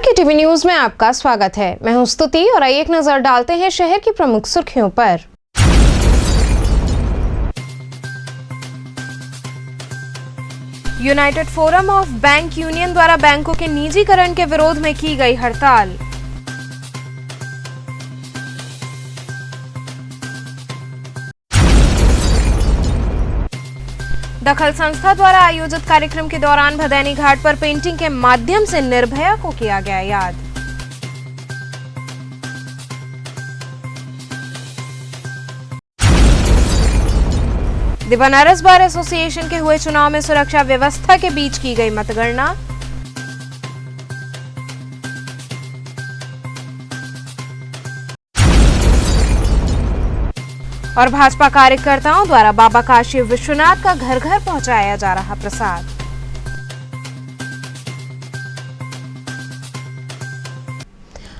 की TV news में आपका स्वागत है। मैं हूं स्तुति और आइए एक नजर डालते हैं शहर की प्रमुख सुर्खियों पर। United forum of bank union द्वारा बैंकों के निजीकरण के विरोध में की गई हड़ताल। दखल संस्था द्वारा आयोजित कार्यक्रम के दौरान भदैनी घाट पर पेंटिंग के माध्यम से निर्भया को किया गया याद। द बनारस बार एसोसिएशन के हुए चुनाव में सुरक्षा व्यवस्था के बीच की गई मतगणना। और भाजपा कार्यकर्ताओं द्वारा बाबा काशी विश्वनाथ का घर घर पहुंचाया जा रहा प्रसाद।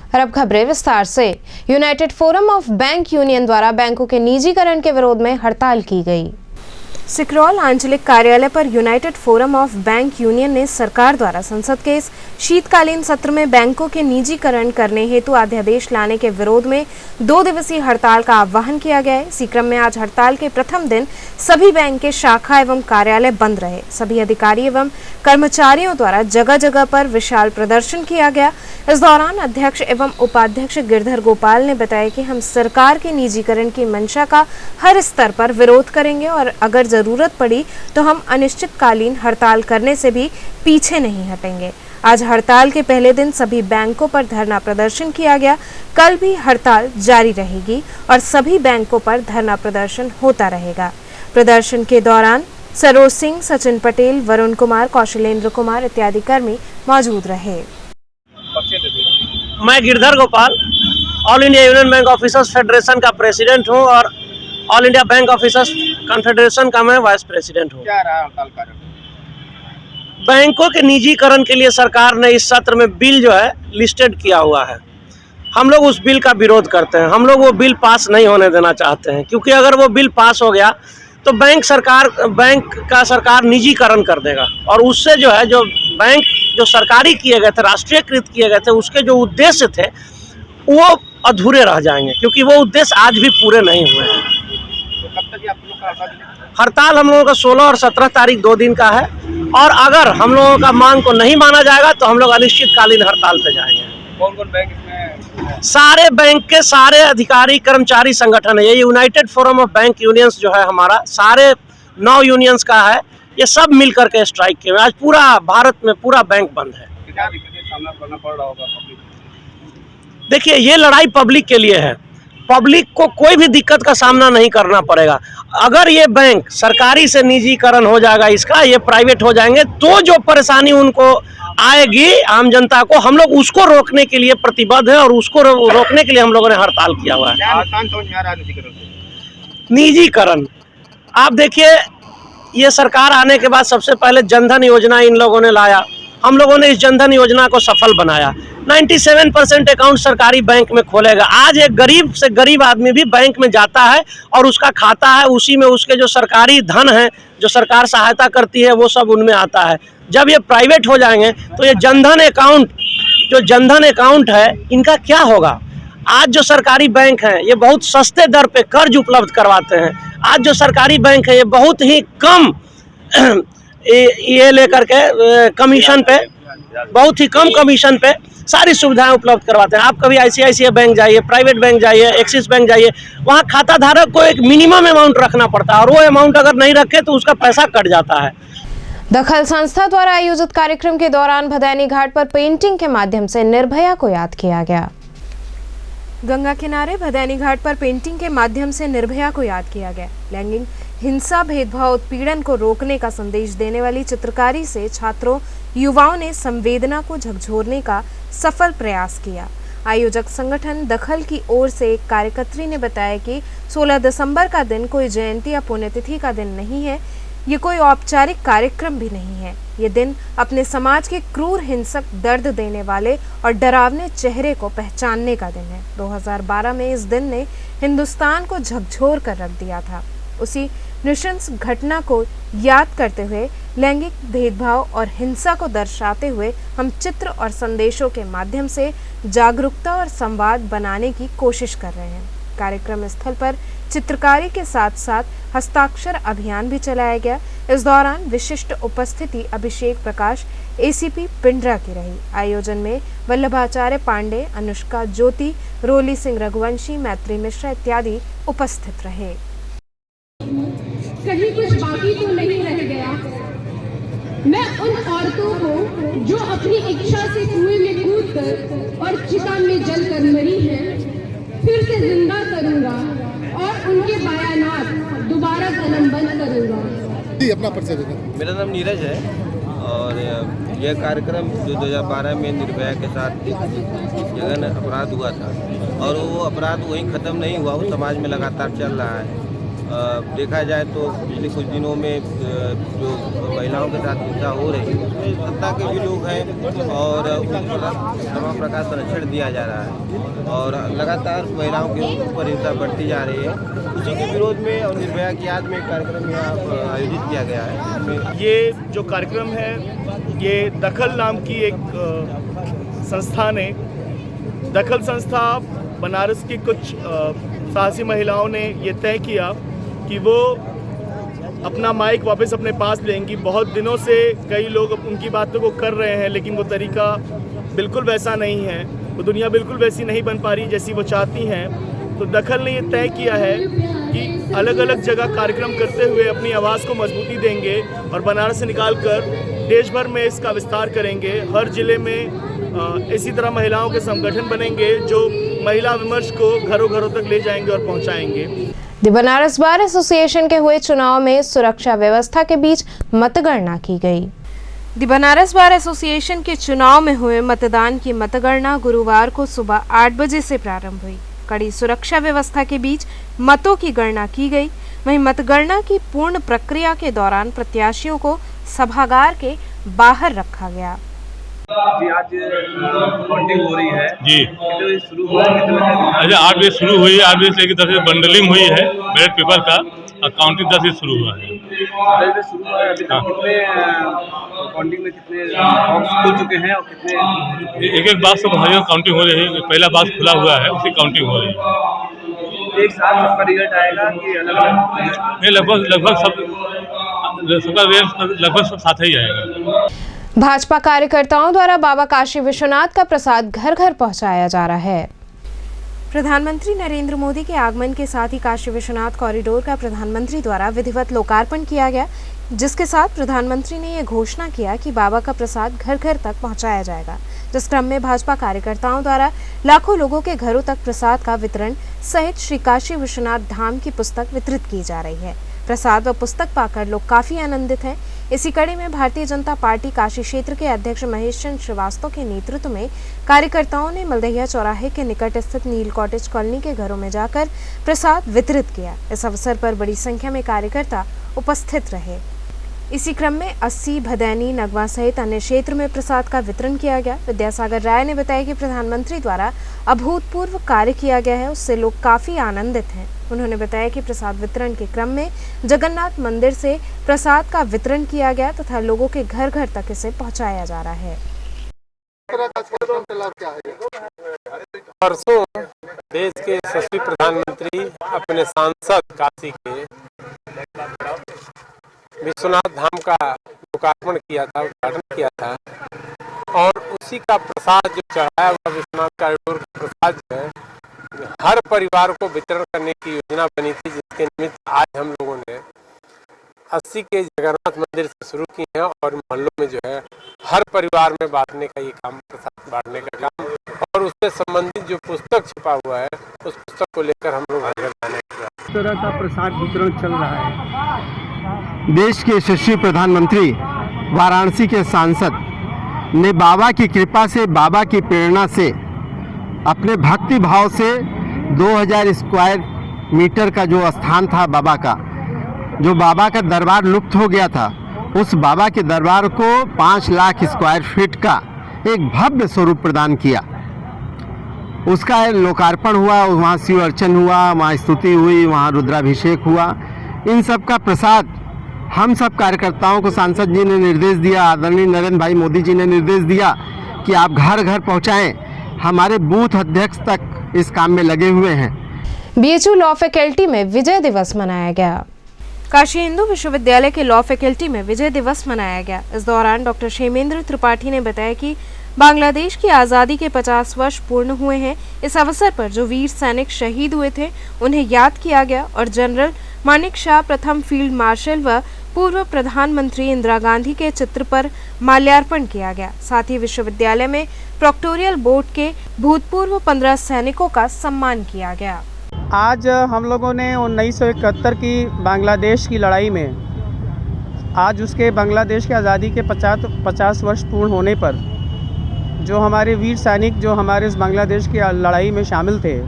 और अब खबरें विस्तार से। United forum of bank union द्वारा बैंकों के निजीकरण के विरोध में हड़ताल की गई। सिकरौल आंचलिक कार्यालय पर United forum of bank union ने सरकार द्वारा संसद के इस शीतकालीन सत्र में बैंकों के निजीकरण करने हेतु अध्यादेश लाने के विरोध में 2 दिवसीय हड़ताल का आह्वान किया गया है। इसी क्रम में आज हड़ताल के प्रथम दिन सभी बैंक के शाखा एवं कार्यालय बंद रहे। सभी अधिकारी एवं कर्मचारियों द्वारा जगह जगह पर विशाल प्रदर्शन किया गया। इस दौरान अध्यक्ष एवं उपाध्यक्ष गिरधर गोपाल ने बताया कि हम सरकार के निजीकरण की मंशा का हर स्तर पर विरोध करेंगे और अगर जरूरत पड़ी तो हम अनिश्चितकालीन हड़ताल करने से भी पीछे नहीं हटेंगे। आज हड़ताल के पहले दिन सभी बैंकों पर धरना प्रदर्शन किया गया। कल भी हड़ताल जारी रहेगी और सभी बैंकों पर धरना प्रदर्शन होता रहेगा। प्रदर्शन के दौरान सरोज सिंह, सचिन पटेल, वरुण कुमार, कौशलेंद्र कुमार इत्यादि कर्मी मौजूद रहे। मैं Girdhar Gopal all India union bank officers federation का प्रेसिडेंट हूं और all India bank officers confederation का मैं वाइस प्रेसिडेंट हूं। क्या रहा हड़ताल कारण? बैंकों के निजीकरण के लिए सरकार ने इस सत्र में बिल जो है लिस्टेड किया हुआ है। हम लोग उस बिल का विरोध करते हैं। हम लोग वो बिल पास नहीं होने देना चाहते हैं, क्योंकि अगर वो बिल पास हो गया तो बैंक का सरकार निजीकरण कर देगा और उससे जो है जो बैंक जो सरकारी किए गए थे, राष्ट्रीयकृत किए गए थे, उसके जो उद्देश्य थे वो अधूरे रह जाएंगे, क्योंकि वो उद्देश्य आज भी पूरे नहीं हुए हैं। तो कब तक आप लोग का हड़ताल हम लोगों का 16 और 17 तारीख 2 दिन का है और अगर हम लोगों का मांग को नहीं माना जाएगा तो हम लोग अनिश्चितकालीन हड़ताल पे जाएंगे। कौन कौन बैंक इसमें? सारे बैंक के सारे अधिकारी कर्मचारी संगठन है। ये United forum of bank unions जो है हमारा, सारे 9 यूनियंस का है। ये सब मिल करके स्ट्राइक किए। आज पूरा भारत में पूरा बैंक बंद है। क्या दिक्कत का सामना करना पड़ रहा होगा पब्लिक? देखिए, ये लड़ाई पब्लिक के लिए है। पब्लिक को कोई भी दिक्कत का सामना नहीं करना पड़ेगा। अगर ये बैंक सरकारी से निजीकरण हो जाएगा, इसका ये प्राइवेट हो जाएंगे, तो जो परेशानी उनको आएगी आम जनता को, हम लोग उसको रोकने के लिए प्रतिबद्ध है और उसको रोकने के लिए हम लोगों ने हड़ताल किया हुआ है। क्या नुकसान समझ में आ रहा है निजीकरण से? निजीकरण, आप देखिए, ये सरकार आने के बाद सबसे पहले जनधन योजना इन लोगों ने लाया। हम लोगों ने इस जनधन योजना को सफल बनाया। 97% अकाउंट सरकारी बैंक में खोलेगा। आज एक गरीब से गरीब आदमी भी बैंक में जाता है और उसका खाता है, उसी में उसके जो सरकारी धन है, जो सरकार सहायता करती है, वो सब उनमें आता है। जब ये प्राइवेट हो जाएंगे तो ये जनधन अकाउंट है, इनका क्या होगा? आज जो सरकारी बैंक हैं ये बहुत सस्ते दर पे कर्ज उपलब्ध करवाते हैं। आज जो सरकारी बैंक है ये बहुत ही कम ये लेकर के कमीशन पे, बहुत ही कम कमीशन पे सारी सुविधाएं उपलब्ध करवाते हैं। आप कभी ICICI बैंक जाइए, प्राइवेट बैंक जाइए, एक्सिस बैंक जाइए, वहाँ खाता धारक को एक मिनिमम अमाउंट रखना पड़ता है और वो अमाउंट अगर नहीं रखे तो उसका पैसा कट जाता है। दखल संस्था द्वारा आयोजित कार्यक्रम के दौरान भदैनी घाट पर पेंटिंग के माध्यम से निर्भया को याद किया गया। गंगा किनारे भदैनी घाट पर पेंटिंग के माध्यम से निर्भया को याद किया गया। लैंगिक हिंसा, भेदभाव, उत्पीड़न को रोकने का संदेश देने वाली चित्रकारी से छात्रों, युवाओं ने संवेदना को झकझोरने का सफल प्रयास किया। आयोजक संगठन दखल की ओर से एक कार्यकर्त्री ने बताया कि 16 दिसंबर का दिन कोई जयंती या पुण्यतिथि का दिन नहीं है। ये कोई औपचारिक कार्यक्रम भी नहीं है। ये दिन अपने समाज के क्रूर, हिंसक, दर्द देने वाले और डरावने चेहरे को पहचानने का दिन है। 2012 में इस दिन ने हिंदुस्तान को झकझोर कर रख दिया था। उसी नृशंस घटना को याद करते हुए लैंगिक भेदभाव और हिंसा को दर्शाते हुए हम चित्र और संदेशों के माध्यम से जागरूकता और संवाद बनाने की कोशिश कर रहे हैं। कार्यक्रम स्थल पर चित्रकारी के साथ साथ हस्ताक्षर अभियान भी चलाया गया। इस दौरान विशिष्ट उपस्थिति अभिषेक प्रकाश एसीपी पिंडरा की रही। आयोजन में वल्लभाचार्य पांडे, अनुष्का ज्योति, रोली सिंह रघुवंशी, मैत्री मिश्रा इत्यादि उपस्थित रहे। कहीं कुछ बाकी तो नहीं रह गया। मैं उन औरतों को जो अपनी इच्छा से कुएं में कूदकर और चिता में जलकर मरी हैं, फिर से जिंदा करूंगा और उनके बयानात दोबारा कलमबंद करूंगा। जी, अपना परिचय देना। मेरा नाम नीरज है और यह कार्यक्रम जो 2012 में निर्भया के साथ जघन्य अपराध हुआ था और वो अपराध वहीं ख़त्म नहीं हुआ, वो समाज में लगातार चल रहा है। देखा जाए तो पिछले कुछ दिनों में जो महिलाओं के साथ हिंसा हो रही है उसमें सत्ता के भी लोग हैं और तमाम प्रकार संरक्षण दिया जा रहा है और लगातार महिलाओं के ऊपर हिंसा बढ़ती जा रही है। उसी के विरोध में और निर्भया की याद में एक कार्यक्रम यहाँ आयोजित किया गया है। ये जो कार्यक्रम है ये दखल नाम की एक संस्था ने, दखल संस्था बनारस की कुछ साहसी महिलाओं ने ये तय किया कि वो अपना माइक वापस अपने पास लेंगी। बहुत दिनों से कई लोग उनकी बातों को कर रहे हैं लेकिन वो तरीका बिल्कुल वैसा नहीं है, वो दुनिया बिल्कुल वैसी नहीं बन पा रही जैसी वो चाहती हैं। तो दखल ने ये तय किया है कि अलग अलग जगह कार्यक्रम करते हुए अपनी आवाज़ को मजबूती देंगे और बनारस से निकाल कर देश भर में इसका विस्तार करेंगे। हर जिले में इसी तरह महिलाओं के संगठन बनेंगे जो महिला विमर्श को घरों घरों तक ले जाएंगे और पहुंचाएंगे। द बनारस बार एसोसिएशन के हुए चुनाव में सुरक्षा व्यवस्था के बीच मतगणना की गई। द बनारस बार एसोसिएशन के चुनाव में हुए मतदान की मतगणना गुरुवार को सुबह 8 बजे से प्रारंभ हुई। कड़ी सुरक्षा व्यवस्था के बीच मतों की गणना की गई। वहीं मतगणना की पूर्ण प्रक्रिया के दौरान प्रत्याशियों को सभागार के बाहर रखा गया। जी, आज काउंटिंग हो रही है जी। कितने शुरू हुआ? अच्छा, 8 बजे शुरू हुई, 8 बजे से लेकर 10 बजे बंडलिंग हुई है बैलेट पेपर का और काउंटिंग 10 बजे शुरू हुआ है। 10 बजे शुरू हुआ है। अभी तक कितने काउंटिंग में कितने बॉक्स खुल चुके हैं और कितने? एक बॉक्स सब हर काउंटिंग हो रही है। पहला बॉक्स खुला हुआ है, उसकी काउंटिंग हो रही है। एक साथ सबका रिजल्ट आएगा कि अलग अलग? नहीं, लगभग सबका लगभग सब साथ ही आएगा। भाजपा कार्यकर्ताओं द्वारा बाबा काशी विश्वनाथ का प्रसाद घर घर पहुंचाया जा रहा है। प्रधानमंत्री नरेंद्र मोदी के आगमन के साथ ही काशी विश्वनाथ कॉरिडोर का प्रधानमंत्री द्वारा विधिवत लोकार्पण किया गया, जिसके साथ प्रधानमंत्री ने यह घोषणा किया कि बाबा का प्रसाद घर घर तक पहुंचाया जाएगा। जिस क्रम में भाजपा कार्यकर्ताओं द्वारा लाखों लोगों के घरों तक प्रसाद का वितरण सहित श्री काशी विश्वनाथ धाम की पुस्तक वितरित की जा रही है। प्रसाद व पुस्तक पाकर लोग काफी आनंदित हैं। इसी कड़ी में भारतीय जनता पार्टी काशी क्षेत्र के अध्यक्ष महेश चंद्र श्रीवास्तव के नेतृत्व में कार्यकर्ताओं ने मलदहिया चौराहे के निकट स्थित नील कॉटेज कॉलोनी के घरों में जाकर प्रसाद वितरित किया। इस अवसर पर बड़ी संख्या में कार्यकर्ता उपस्थित रहे। इसी क्रम में 80 भदैनी नगवा सहित अन्य क्षेत्र में प्रसाद का वितरण किया गया। विद्यासागर राय ने बताया कि प्रधानमंत्री द्वारा अभूतपूर्व कार्य किया गया है, उससे लोग काफी आनंदित हैं। उन्होंने बताया कि प्रसाद वितरण के क्रम में जगन्नाथ मंदिर से प्रसाद का वितरण किया गया तथा लोगों के घर घर तक इसे पहुंचाया जा रहा है। परसों देश के यशस्वी प्रधानमंत्री अपने सांसद काशी के विश्वनाथ धाम का लोकार्पण किया था, उद्घाटन किया था और उसी का प्रसाद जो चढ़ाया हुआ विश्वनाथ कॉरिडोर का प्रसाद जो है हर परिवार को वितरण करने की योजना बनी थी, जिसके निमित्त आज हम लोगों ने 80 के जगन्नाथ मंदिर से शुरू की है और मोहल्लों में जो है हर परिवार में बांटने का ये काम, प्रसाद बांटने का काम, और उससे संबंधित जो पुस्तक छपा हुआ है उस पुस्तक को लेकर हम लोग घर जाने का तरह का प्रसाद वितरण चल रहा है। देश के यशस्वी प्रधानमंत्री वाराणसी के सांसद ने बाबा की कृपा से, बाबा की प्रेरणा से, अपने भक्ति भाव से 2000 स्क्वायर मीटर का जो स्थान था बाबा का, जो बाबा का दरबार लुप्त हो गया था, उस बाबा के दरबार को 5 लाख स्क्वायर फीट का एक भव्य स्वरूप प्रदान किया। उसका लोकार्पण हुआ, वहाँ शिव अर्चन हुआ, वहाँ स्तुति हुई, वहाँ रुद्राभिषेक हुआ। इन सब का प्रसाद हम सब कार्यकर्ताओं को सांसद जी ने निर्देश दिया, आदरणीय नरेंद्र भाई मोदी जी ने निर्देश दिया कि आप घर घर पहुंचाएं। हमारे बूथ अध्यक्ष तक इस काम में लगे हुए हैं। बीएचयू लॉ फैकल्टी में विजय दिवस मनाया गया। काशी हिंदू विश्वविद्यालय के लॉ फैकल्टी में विजय दिवस मनाया गया। इस दौरान डॉक्टर क्षेमेंद्र त्रिपाठी ने बताया कि बांग्लादेश की आज़ादी के 50 वर्ष पूर्ण हुए हैं। इस अवसर पर जो वीर सैनिक शहीद हुए थे उन्हें याद किया गया और जनरल मानिक शाह, प्रथम फील्ड मार्शल व पूर्व प्रधानमंत्री इंदिरा गांधी के चित्र पर माल्यार्पण किया गया। साथ ही विश्वविद्यालय में प्रोक्टोरियल बोर्ड के भूतपूर्व 15 सैनिकों का सम्मान किया गया। आज हम लोगों ने 1971 की बांग्लादेश की लड़ाई में, आज उसके बांग्लादेश की आज़ादी के 50 वर्ष पूर्ण होने पर जो हमारे वीर सैनिक जो हमारे इस बांग्लादेश की लड़ाई में शामिल थे,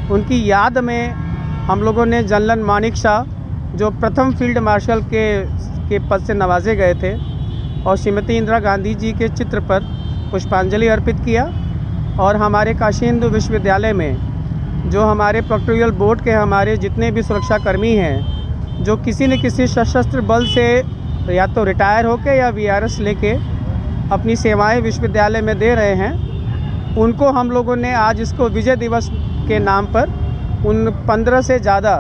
उनकी याद में हम लोगों ने जनरल मानिक शाह जो प्रथम फील्ड मार्शल के पद से नवाजे गए थे और श्रीमती इंदिरा गांधी जी के चित्र पर पुष्पांजलि अर्पित किया। और हमारे काशी हिंदू विश्वविद्यालय में जो हमारे प्रोक्टोरियल बोर्ड के हमारे जितने भी सुरक्षाकर्मी हैं, जो किसी न किसी सशस्त्र बल से या तो रिटायर होके या वीआरएस लेके अपनी सेवाएं विश्वविद्यालय में दे रहे हैं, उनको हम लोगों ने आज इसको विजय दिवस के नाम पर उन 15 से ज़्यादा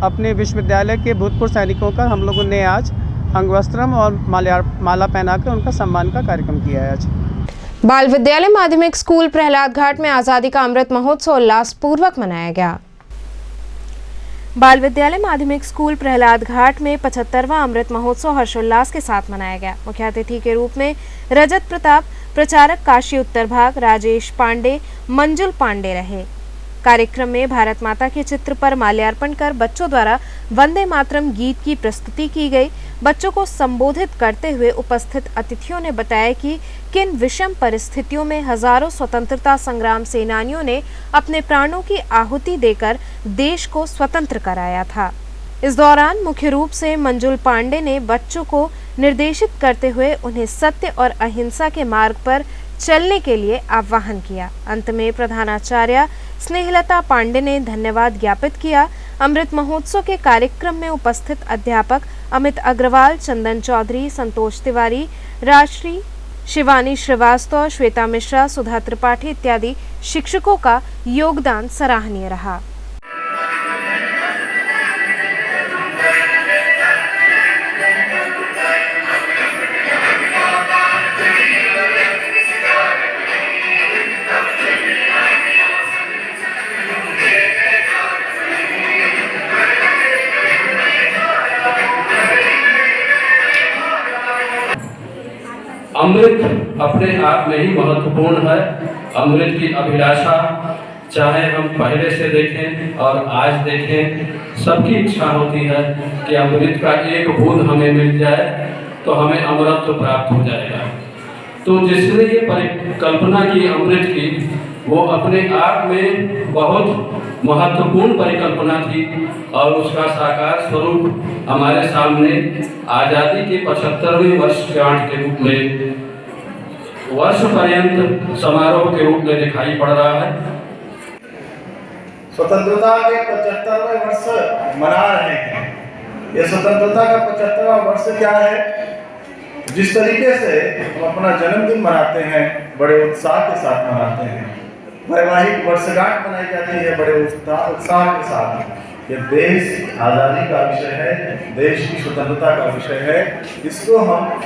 अपने विश्वविद्यालय के भूतपूर्व सैनिकों का हम लोगों ने आज अंगवस्त्रम और माला पहनाकर उनका सम्मान का कार्यक्रम किया है। आज बाल विद्यालय माध्यमिक स्कूल प्रहलाद घाट में आज़ादी का अमृत महोत्सव उल्लासपूर्वक मनाया गया। बाल विद्यालय माध्यमिक स्कूल प्रहलाद घाट में 75वां अमृत महोत्सव हर्षोल्लास के साथ मनाया गया। मुख्य अतिथि के रूप में रजत प्रताप, प्रचारक काशी उत्तर भाग राजेश पांडे, मंजुल पांडे रहे। कार्यक्रम में भारत माता के चित्र पर माल्यार्पण कर बच्चों द्वारा वंदे मातरम गीत की प्रस्तुति की गई। बच्चों को संबोधित करते हुए उपस्थित अतिथियों ने बताया कि किन विषम परिस्थितियों में हजारों स्वतंत्रता संग्राम सेनानियों ने अपने प्राणों की आहुति देकर देश को स्वतंत्र कराया था। इस दौरान मुख्य रूप से मंजुल पांडे ने बच्चों को निर्देशित करते हुए उन्हें सत्य और अहिंसा के मार्ग पर चलने के लिए आह्वान किया। अंत में प्रधानाचार्य स्नेहलता पांडे ने धन्यवाद ज्ञापित किया। अमृत महोत्सव के कार्यक्रम में उपस्थित अध्यापक अमित अग्रवाल, चंदन चौधरी, संतोष तिवारी, राजश्री, शिवानी श्रीवास्तव, श्वेता मिश्रा, सुधा त्रिपाठी इत्यादि शिक्षकों का योगदान सराहनीय रहा। अमृत अपने आप में ही महत्वपूर्ण है। अमृत की अभिलाषा चाहे हम पहले से देखें और आज देखें, सबकी इच्छा होती है कि अमृत का एक बूंद हमें मिल जाए तो हमें अमृत प्राप्त हो जाएगा। तो जिसने ये परिकल्पना की अमृत की, वो अपने आप में बहुत महत्वपूर्ण परिकल्पना थी और उसका साकार स्वरूप हमारे सामने आज़ादी के 75वें वर्षगांठ के रूप में, वर्ष पर्यंत समारोह के रूप में दिखाई पड़ रहा है। स्वतंत्रता के 75वें वर्ष मना रहे हैं। ये स्वतंत्रता का 75वां वर्ष क्या है? जिस तरीके से हम अपना जन्मदिन मनाते हैं, बड़े उत्साह के साथ मनाते हैं, वैवाहिक वर्षगांठ मनाई जाती है बड़े उत्साह के साथ। ये देश की आज़ादी का विषय है, देश की स्वतंत्रता का विषय है। इसको हम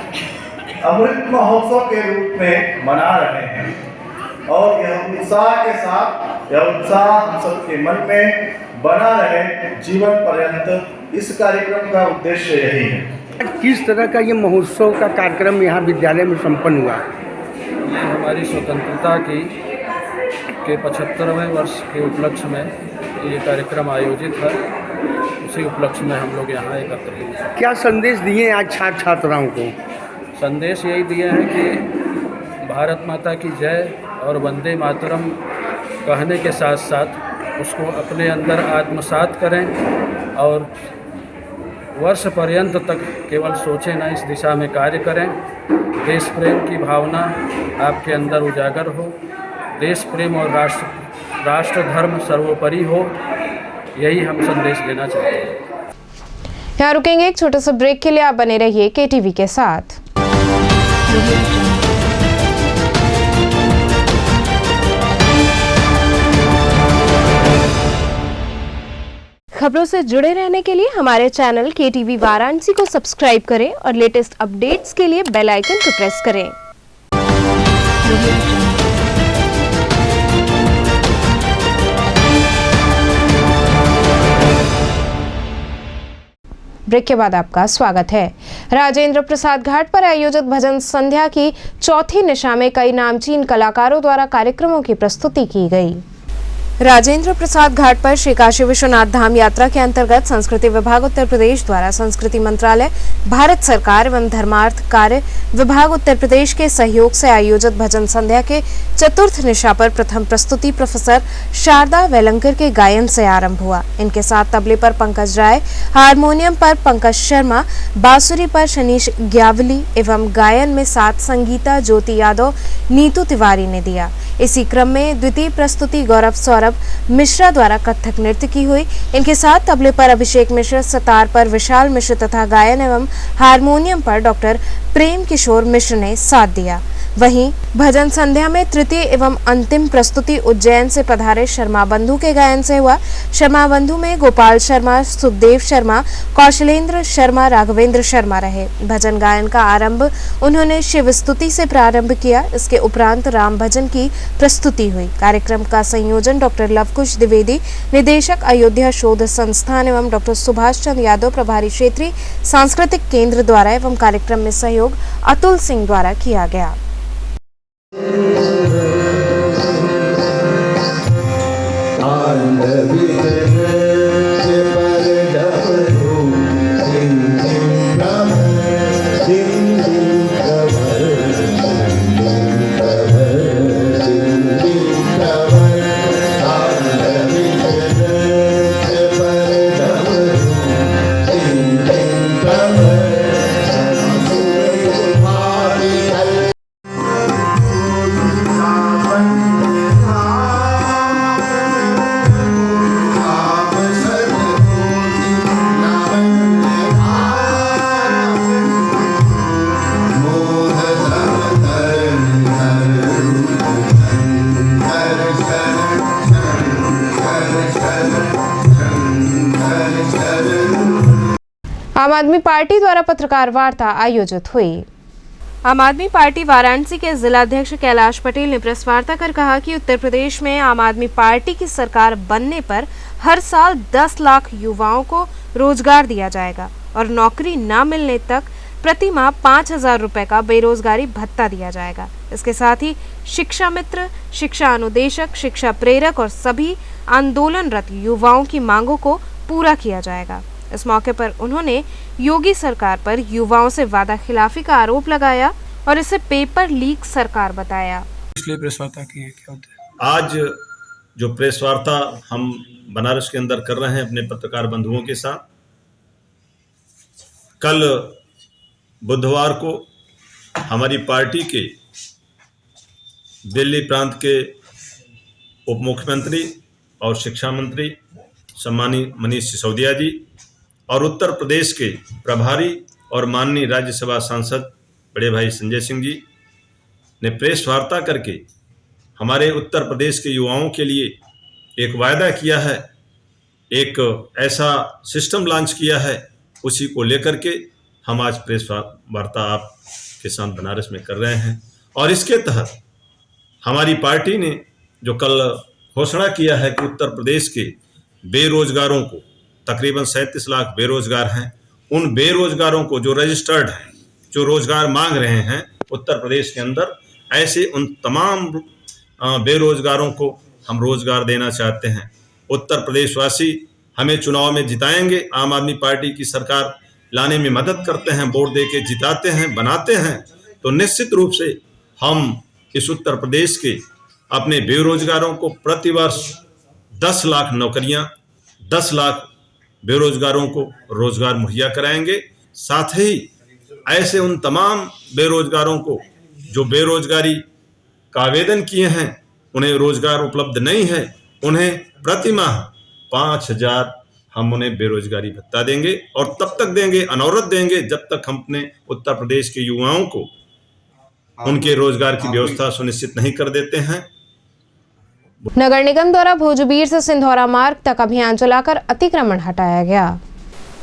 अमृत महोत्सव के रूप में मना रहे हैं और यह उत्साह के साथ, यह उत्साह हम सबके मन में बना रहे जीवन पर्यंत। इस कार्यक्रम का उद्देश्य यही है। किस तरह का ये महोत्सव का कार्यक्रम यहाँ विद्यालय में संपन्न हुआ? हमारी स्वतंत्रता के 75वें वर्ष के उपलक्ष्य में ये कार्यक्रम आयोजित है। उसी उपलक्ष्य में हम लोग यहाँ एकत्र हुए। क्या संदेश दिए आज छात्र छात्राओं को? संदेश यही दिए हैं कि भारत माता की जय और वंदे मातरम कहने के साथ साथ उसको अपने अंदर आत्मसात करें और वर्ष पर्यंत तक केवल सोचें न, इस दिशा में कार्य करें। देश प्रेम की भावना आपके अंदर उजागर हो, देश प्रेम और राष्ट्र धर्म सर्वोपरि हो, यही हम संदेश देना चाहते हैं। यहाँ रुकेंगे एक छोटे से ब्रेक के लिए। आप बने रहिए KTV के साथ। खबरों से जुड़े रहने के लिए हमारे चैनल KTV वाराणसी को सब्सक्राइब करें और लेटेस्ट अपडेट्स के लिए बेल आइकन को प्रेस करें। ब्रेक के बाद आपका स्वागत है। राजेंद्र प्रसाद घाट पर आयोजित भजन संध्या की चौथी निशा में कई नामचीन कलाकारों द्वारा कार्यक्रमों की प्रस्तुति की गई। राजेंद्र प्रसाद घाट पर श्री काशी विश्वनाथ धाम यात्रा के अंतर्गत संस्कृति विभाग उत्तर प्रदेश द्वारा संस्कृति मंत्रालय, भारत सरकार एवं धर्मार्थ कार्य विभाग उत्तर प्रदेश के सहयोग से आयोजित भजन संध्या के चतुर्थ निशा पर प्रथम प्रस्तुति प्रोफेसर शारदा वेलंकर के गायन से आरंभ हुआ। इनके साथ तबले पर पंकज राय, हारमोनियम पर पंकज शर्मा, बांसुरी पर शनीश ग्यावली एवं गायन में साथ संगीता ज्योति यादव, नीतू तिवारी ने दिया। इसी क्रम में द्वितीय प्रस्तुति गौरव सौरभ मिश्रा द्वारा कथक नृत्य की हुई। इनके साथ तबले पर अभिषेक मिश्र, सितार पर विशाल मिश्र तथा गायन एवं हारमोनियम पर डॉक्टर प्रेम किशोर मिश्र ने साथ दिया। वहीं भजन संध्या में तृतीय एवं अंतिम प्रस्तुति उज्जैन से पधारे शर्मा बंधु के गायन से हुआ। शर्मा बंधु में गोपाल शर्मा, सुखदेव शर्मा, कौशलेंद्र शर्मा, राघवेंद्र शर्मा रहे। भजन गायन का आरंभ उन्होंने शिव स्तुति से प्रारंभ किया। इसके उपरांत राम भजन की प्रस्तुति हुई। कार्यक्रम का संयोजन डॉक्टर लवकुश द्विवेदी, निदेशक अयोध्या शोध संस्थान एवं डॉक्टर सुभाष चंद्र यादव, प्रभारी क्षेत्रीय सांस्कृतिक केंद्र द्वारा एवं कार्यक्रम में सहयोग अतुल सिंह द्वारा किया गया। आम आदमी पार्टी द्वारा पत्रकार वार्ता आयोजित हुई। आम आदमी पार्टी वाराणसी के जिलाध्यक्ष कैलाश पटेल ने प्रेस वार्ता कर कहा कि उत्तर प्रदेश में आम आदमी पार्टी की सरकार बनने पर हर साल 10 लाख युवाओं को रोजगार दिया जाएगा और नौकरी न मिलने तक प्रति माह 5,000 रुपए का बेरोजगारी भत्ता दिया जाएगा। इसके साथ ही शिक्षा मित्र, शिक्षा अनुदेशक, शिक्षा प्रेरक और सभी आंदोलनरत युवाओं की मांगों को पूरा किया जाएगा। इस मौके पर उन्होंने योगी सरकार पर युवाओं से वादा खिलाफी का आरोप लगाया और इसे पेपर लीक सरकार बताया। इसलिए प्रेस वार्ता की है, क्या होता है? आज जो प्रेस वार्ता हम बनारस के अंदर कर रहे हैं अपने पत्रकार बंधुओं के साथ, कल बुधवार को हमारी पार्टी के दिल्ली प्रांत के उप मुख्यमंत्री और शिक्षा मंत्री सम्मानीय मनीष सिसोदिया जी और उत्तर प्रदेश के प्रभारी और माननीय राज्यसभा सांसद बड़े भाई संजय सिंह जी ने प्रेस वार्ता करके हमारे उत्तर प्रदेश के युवाओं के लिए एक वायदा किया है, एक ऐसा सिस्टम लॉन्च किया है, उसी को लेकर के हम आज प्रेस वार्ता आपके साथ बनारस में कर रहे हैं। और इसके तहत हमारी पार्टी ने जो कल घोषणा किया है कि उत्तर प्रदेश के बेरोजगारों को, तकरीबन 37 लाख बेरोजगार हैं, उन बेरोजगारों को जो रजिस्टर्ड हैं, जो रोजगार मांग रहे हैं उत्तर प्रदेश के अंदर, ऐसे उन तमाम बेरोजगारों को हम रोजगार देना चाहते हैं। उत्तर प्रदेशवासी हमें चुनाव में जिताएंगे, आम आदमी पार्टी की सरकार लाने में मदद करते हैं, वोट दे के जिताते हैं, बनाते हैं, तो निश्चित रूप से हम इस उत्तर प्रदेश के अपने बेरोजगारों को प्रतिवर्ष 10 लाख नौकरियां, 10 लाख बेरोजगारों को रोजगार मुहैया कराएंगे। साथ ही ऐसे उन तमाम बेरोजगारों को जो बेरोजगारी का आवेदन किए हैं, उन्हें रोजगार उपलब्ध नहीं है, उन्हें प्रति माह 5,000 हम उन्हें बेरोजगारी भत्ता देंगे और तब तक देंगे, अनवरत देंगे, जब तक हम अपने उत्तर प्रदेश के युवाओं को उनके रोजगार की व्यवस्था सुनिश्चित नहीं कर देते हैं। नगर निगम द्वारा भोजबीर से सिंधौरा मार्ग तक अभियान चलाकर अतिक्रमण हटाया गया।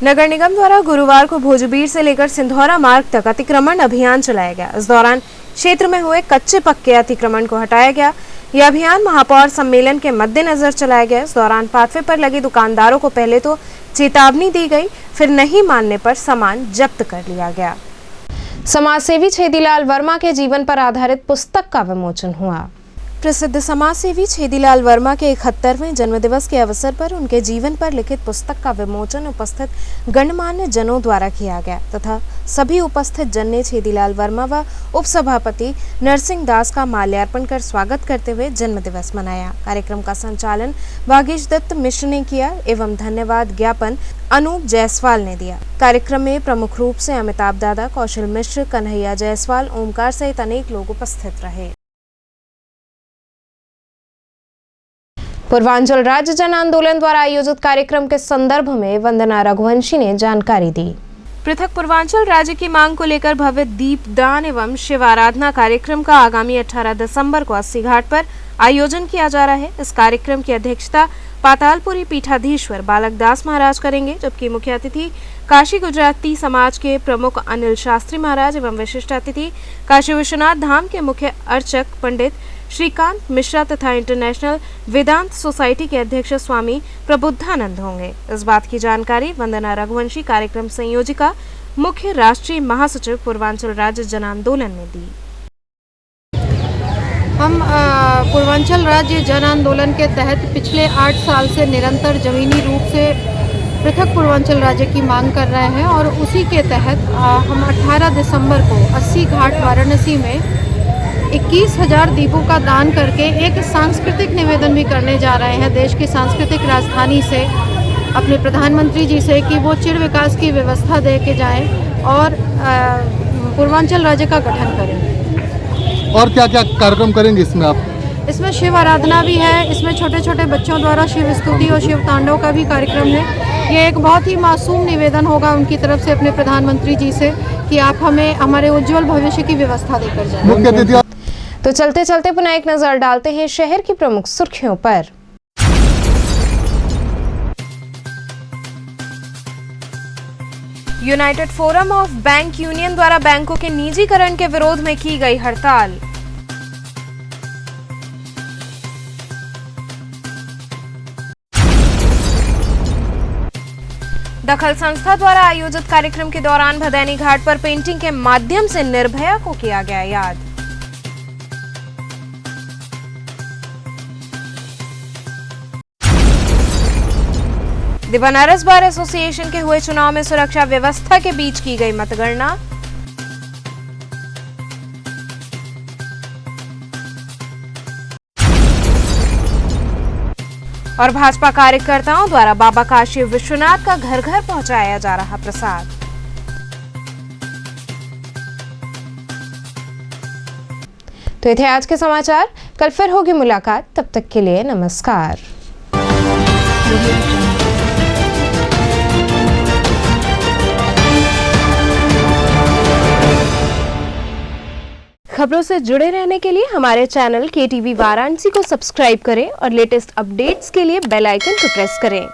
नगर निगम द्वारा गुरुवार को भोजबीर से लेकर सिंधौरा मार्ग तक अतिक्रमण अभियान चलाया गया। इस दौरान क्षेत्र में हुए कच्चे पक्के अतिक्रमण को हटाया गया। यह अभियान महापौर सम्मेलन के मद्देनजर चलाया गया। इस दौरान पाथवे पर लगे दुकानदारों को पहले तो चेतावनी दी गई, फिर नहीं मानने पर सामान जब्त कर लिया गया। समाजसेवी छेदीलाल वर्मा के जीवन पर आधारित पुस्तक का विमोचन हुआ। प्रसिद्ध समाजसेवी छेदीलाल वर्मा के 71वें जन्मदिवस के अवसर पर उनके जीवन पर लिखित पुस्तक का विमोचन उपस्थित गणमान्य जनों द्वारा किया गया तथा सभी उपस्थित जन ने छेदीलाल वर्मा व उपसभापति नरसिंह दास का माल्यार्पण कर स्वागत करते हुए जन्मदिवस मनाया। कार्यक्रम का संचालन भागीश दत्त मिश्र ने किया एवं धन्यवाद ज्ञापन अनूप जायसवाल ने दिया। कार्यक्रम में प्रमुख रूप से अमिताभ दादा, कौशल मिश्र, कन्हैया जायसवाल, ओमकार सहित अनेक लोग उपस्थित रहे। पूर्वांचल राज्य जन आंदोलन द्वारा आयोजित कार्यक्रम के संदर्भ में वंदना रघुवंशी ने जानकारी दी। पृथक पूर्वांचल राज्य की मांग को लेकर भव्य दीपदान एवं शिव आराधना कार्यक्रम का आगामी 18 दिसंबर को 80 घाट पर आयोजन किया जा रहा है। इस कार्यक्रम की अध्यक्षता पातालपुरी पीठाधीश्वर बालक दास महाराज करेंगे, जबकि मुख्य अतिथि काशी गुजराती समाज के प्रमुख अनिल शास्त्री महाराज एवं विशिष्ट अतिथि काशी विश्वनाथ धाम के मुख्य अर्चक पंडित श्रीकांत मिश्रा तथा इंटरनेशनल वेदांत सोसाइटी के अध्यक्ष स्वामी प्रबुद्धानंद होंगे। इस बात की जानकारी वंदना रघुवंशी, कार्यक्रम संयोजिका, मुख्य राष्ट्रीय महासचिव पूर्वांचल राज्य जन आंदोलन ने दी। हम पूर्वांचल राज्य जन आंदोलन के तहत पिछले 8 साल से निरंतर जमीनी रूप से पृथक पूर्वांचल राज्य की मांग कर रहे हैं और उसी के तहत हम 18 दिसंबर को 80 घाट वाराणसी में 21,000 दीपों का दान करके एक सांस्कृतिक निवेदन भी करने जा रहे हैं देश की सांस्कृतिक राजधानी से अपने प्रधानमंत्री जी से कि वो चिर विकास की व्यवस्था दे के जाएं और पूर्वांचल राज्य का गठन करें। और क्या क्या कार्यक्रम करेंगे इसमें आप? इसमें शिव आराधना भी है, इसमें छोटे छोटे बच्चों द्वारा शिव स्तुति और शिव तांडव का भी कार्यक्रम है। ये एक बहुत ही मासूम निवेदन होगा उनकी तरफ से अपने प्रधानमंत्री जी से कि आप हमें हमारे उज्जवल भविष्य की व्यवस्था देकर जाएं। तो चलते चलते पुनः एक नजर डालते हैं शहर की प्रमुख सुर्खियों पर। United forum of bank union द्वारा बैंकों के निजीकरण के विरोध में की गई हड़ताल। दखल संस्था द्वारा आयोजित कार्यक्रम के दौरान भदैनी घाट पर पेंटिंग के माध्यम से निर्भया को किया गया याद। द बनारस बार एसोसिएशन के हुए चुनाव में सुरक्षा व्यवस्था के बीच की गई मतगणना। और भाजपा कार्यकर्ताओं द्वारा बाबा काशी विश्वनाथ का घर घर पहुंचाया जा रहा प्रसाद। तो ये थे आज के समाचार। कल फिर होगी मुलाकात, तब तक के लिए नमस्कार। खबरों से जुड़े रहने के लिए हमारे चैनल KTV वाराणसी को सब्सक्राइब करें और लेटेस्ट अपडेट्स के लिए बेल आइकन को प्रेस करें।